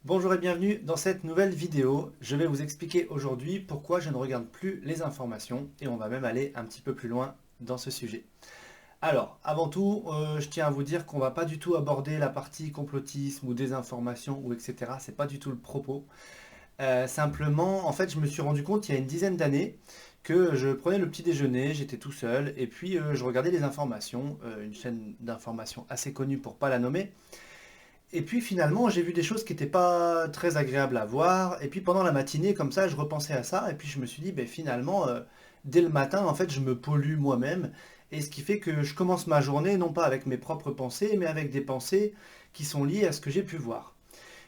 Bonjour et bienvenue dans cette nouvelle vidéo. Je vais vous expliquer aujourd'hui pourquoi je ne regarde plus les informations et on va même aller un petit peu plus loin dans ce sujet. Alors, avant tout, je tiens à vous dire qu'on va pas du tout aborder la partie complotisme ou désinformation ou etc. C'est pas du tout le propos. Simplement, en fait, je me suis rendu compte il y a une dizaine d'années que je prenais le petit déjeuner, j'étais tout seul et puis je regardais les informations, une chaîne d'information assez connue pour pas la nommer. Et puis finalement, j'ai vu des choses qui n'étaient pas très agréables à voir. Et puis pendant la matinée, comme ça, je repensais à ça. Et puis je me suis dit, ben finalement, dès le matin, en fait, je me pollue moi-même. Et ce qui fait que je commence ma journée, non pas avec mes propres pensées, mais avec des pensées qui sont liées à ce que j'ai pu voir.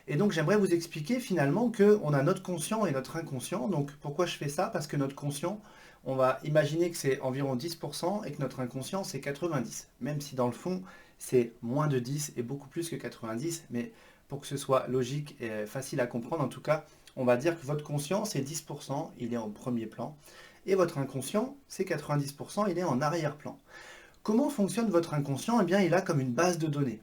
Et donc j'aimerais vous expliquer finalement qu'on a notre conscient et notre inconscient. Donc pourquoi je fais ça? Parce que notre conscient, on va imaginer que c'est environ 10% et que notre inconscient c'est 90%. Même si dans le fond c'est moins de 10 et beaucoup plus que 90, mais pour que ce soit logique et facile à comprendre, en tout cas, on va dire que votre conscient c'est 10%, il est en premier plan, et votre inconscient c'est 90%, il est en arrière-plan. Comment fonctionne votre inconscient? Eh bien il a comme une base de données.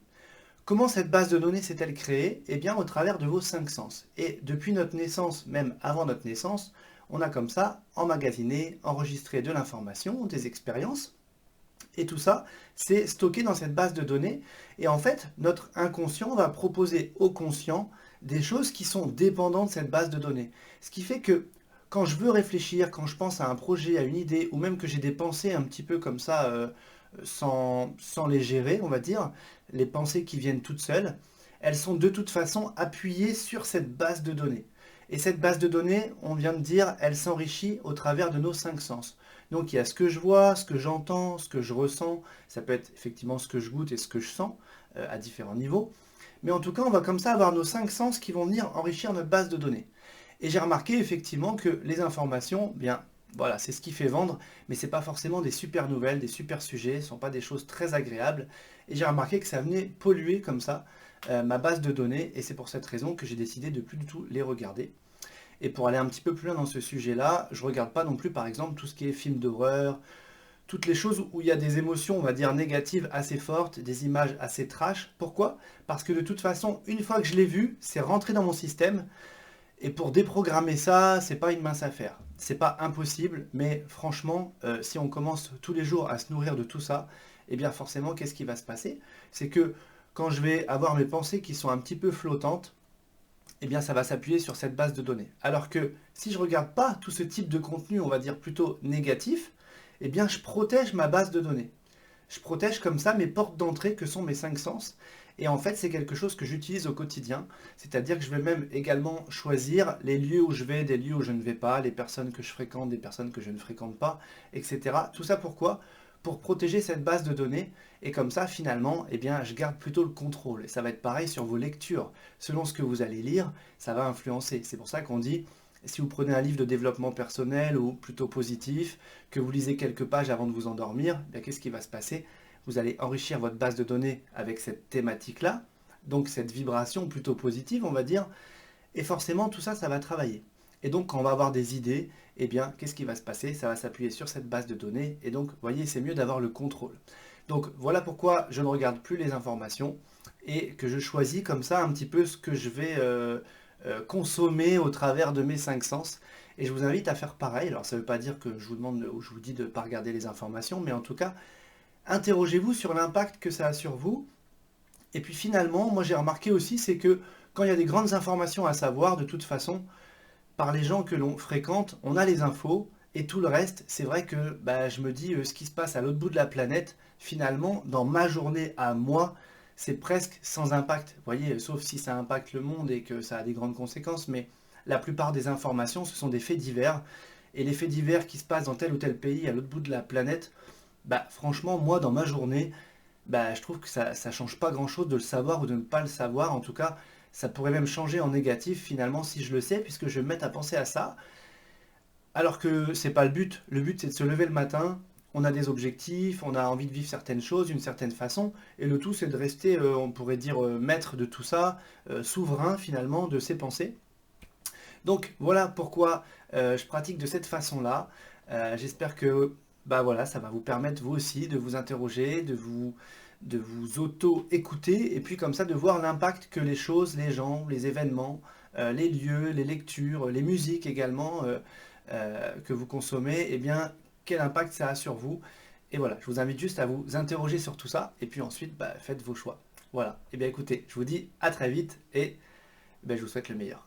Comment cette base de données s'est-elle créée? Eh bien, au travers de vos cinq sens. Et depuis notre naissance, même avant notre naissance, on a comme ça emmagasiné, enregistré de l'information, des expériences, et tout ça, c'est stocké dans cette base de données. Et en fait, notre inconscient va proposer au conscient des choses qui sont dépendantes de cette base de données. Ce qui fait que quand je veux réfléchir, quand je pense à un projet, à une idée, ou même que j'ai des pensées un petit peu comme ça, sans les gérer, on va dire, les pensées qui viennent toutes seules, elles sont de toute façon appuyées sur cette base de données. Et cette base de données, on vient de dire, elle s'enrichit au travers de nos cinq sens. Donc il y a ce que je vois, ce que j'entends, ce que je ressens, ça peut être effectivement ce que je goûte et ce que je sens à différents niveaux. Mais en tout cas, on va comme ça avoir nos cinq sens qui vont venir enrichir notre base de données. Et j'ai remarqué effectivement que les informations, bien voilà, c'est ce qui fait vendre, mais c'est pas forcément des super nouvelles, des super sujets, ce sont pas des choses très agréables. Et j'ai remarqué que ça venait polluer comme ça ma base de données, et c'est pour cette raison que j'ai décidé de plus du tout les regarder. Et pour aller un petit peu plus loin dans ce sujet-là, je regarde pas non plus par exemple tout ce qui est film d'horreur, toutes les choses où il y a des émotions, on va dire, négatives assez fortes, des images assez trash. Pourquoi? Parce que de toute façon, une fois que je l'ai vu, c'est rentré dans mon système. Et pour déprogrammer ça, c'est pas une mince affaire. C'est pas impossible, mais franchement, si on commence tous les jours à se nourrir de tout ça, eh bien forcément, qu'est-ce qui va se passer? C'est que quand je vais avoir mes pensées qui sont un petit peu flottantes, eh bien ça va s'appuyer sur cette base de données. Alors que si je ne regarde pas tout ce type de contenu, on va dire plutôt négatif, eh bien je protège ma base de données. Je protège comme ça mes portes d'entrée que sont mes cinq sens. Et en fait, c'est quelque chose que j'utilise au quotidien. C'est-à-dire que je vais même également choisir les lieux où je vais, des lieux où je ne vais pas, les personnes que je fréquente, des personnes que je ne fréquente pas, etc. Tout ça pourquoi? Pour protéger cette base de données. Et comme ça, finalement, eh bien, je garde plutôt le contrôle. Et ça va être pareil sur vos lectures. Selon ce que vous allez lire, ça va influencer. C'est pour ça qu'on dit, si vous prenez un livre de développement personnel ou plutôt positif, que vous lisez quelques pages avant de vous endormir, bien, qu'est-ce qui va se passer? Vous allez enrichir votre base de données avec cette thématique-là, donc cette vibration plutôt positive, on va dire, et forcément tout ça, ça va travailler. Et donc quand on va avoir des idées, eh bien, qu'est-ce qui va se passer? Ça va s'appuyer sur cette base de données, et donc, vous voyez, c'est mieux d'avoir le contrôle. Donc voilà pourquoi je ne regarde plus les informations, et que je choisis comme ça un petit peu ce que je vais consommer au travers de mes cinq sens. Et je vous invite à faire pareil. Alors ça ne veut pas dire que je vous demande ou je vous dis de ne pas regarder les informations, mais en tout cas, interrogez-vous sur l'impact que ça a sur vous. Et puis finalement, moi j'ai remarqué aussi, c'est que quand il y a des grandes informations à savoir, de toute façon, par les gens que l'on fréquente, on a les infos, et tout le reste, c'est vrai que bah, je me dis, ce qui se passe à l'autre bout de la planète, finalement, dans ma journée à moi, c'est presque sans impact. Vous voyez, sauf si ça impacte le monde et que ça a des grandes conséquences, mais la plupart des informations, ce sont des faits divers, et les faits divers qui se passent dans tel ou tel pays à l'autre bout de la planète, bah franchement, moi, dans ma journée, bah, je trouve que ça change pas grand-chose de le savoir ou de ne pas le savoir. En tout cas, ça pourrait même changer en négatif finalement si je le sais, puisque je vais me mettre à penser à ça. Alors que c'est pas le but. Le but c'est de se lever le matin, on a des objectifs, on a envie de vivre certaines choses d'une certaine façon, et le tout c'est de rester, on pourrait dire, maître de tout ça, souverain finalement de ses pensées. Donc voilà pourquoi je pratique de cette façon-là. J'espère que bah voilà, ça va vous permettre vous aussi de vous interroger, de vous auto-écouter et puis comme ça de voir l'impact que les choses, les gens, les événements, les lieux, les lectures, les musiques également que vous consommez, eh bien quel impact ça a sur vous. Et voilà, je vous invite juste à vous interroger sur tout ça et puis ensuite faites vos choix. Voilà, et bien écoutez, je vous dis à très vite et je vous souhaite le meilleur.